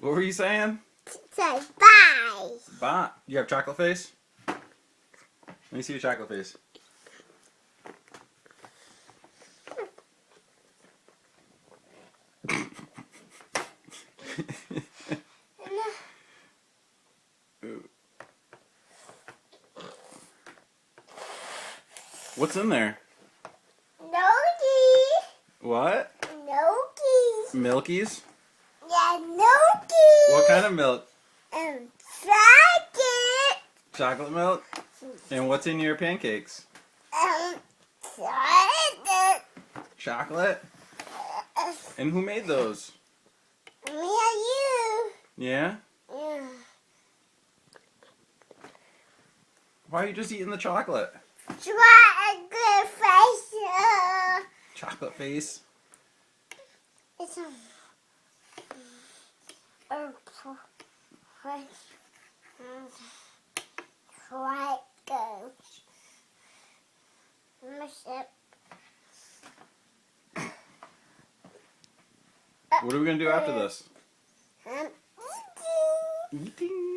What were you saying? Say bye. Bye. You have chocolate face? Let me see your chocolate face. What's in there? Milky. What? Milky. Milkies? Yeah, milky. What kind of milk? Chocolate. Chocolate milk? And what's in your pancakes? Chocolate. Chocolate? And who made those? Me and you. Yeah? Yeah. Why are you just eating the chocolate? Chocolate face. Chocolate face? It's a What are we going to do after this? I'm Eating.